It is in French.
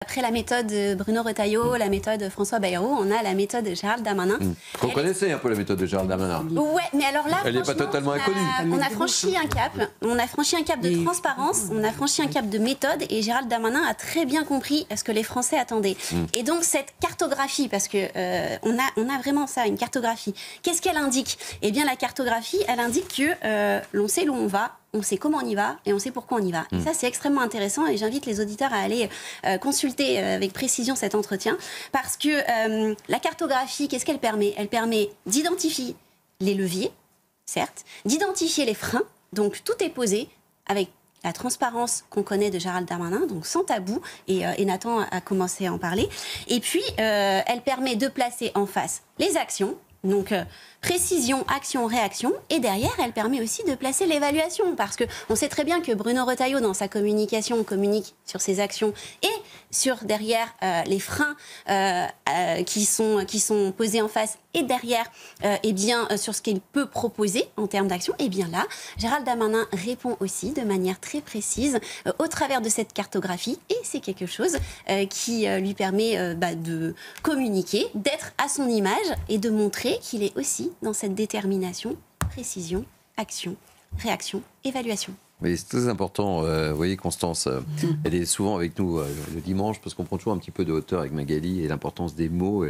Après la méthode Bruno Retailleau, la méthode François Bayrou, on a la méthode de Gérald Darmanin. Vous connaissez un peu la méthode de Gérald Darmanin? Ouais, mais alors là, elle n'est pas totalement inconnue. On a franchi un cap. On a franchi un cap de transparence, on a franchi un cap de méthode, et Gérald Darmanin a très bien compris ce que les Français attendaient. Et donc cette cartographie, parce que on a vraiment ça, une cartographie. Qu'est-ce qu'elle indique? Eh bien, la cartographie, elle indique que l'on sait où on va. On sait comment on y va et on sait pourquoi on y va. Et ça, c'est extrêmement intéressant, et j'invite les auditeurs à aller consulter avec précision cet entretien, parce que la cartographie, qu'est-ce qu'elle permet? Elle permet d'identifier les leviers, certes, d'identifier les freins, donc tout est posé avec la transparence qu'on connaît de Gérald Darmanin, donc sans tabou, et Nathan a commencé à en parler. Et puis, elle permet de placer en face les actions, donc précision, action, réaction, et derrière, elle permet aussi de placer l'évaluation, parce qu'on sait très bien que Bruno Retailleau, dans sa communication, communique sur ses actions et sur derrière les freins qui sont posés en face, et derrière eh bien, sur ce qu'il peut proposer en termes d'action. Et bien là, Gérald Darmanin répond aussi de manière très précise au travers de cette cartographie, et c'est quelque chose qui lui permet de communiquer, d'être à son image et de montrer qu'il est aussi dans cette détermination, précision, action, réaction, évaluation. Mais c'est très important, vous voyez, Constance, elle est souvent avec nous le dimanche, parce qu'on prend toujours un petit peu de hauteur avec Magali, et l'importance des mots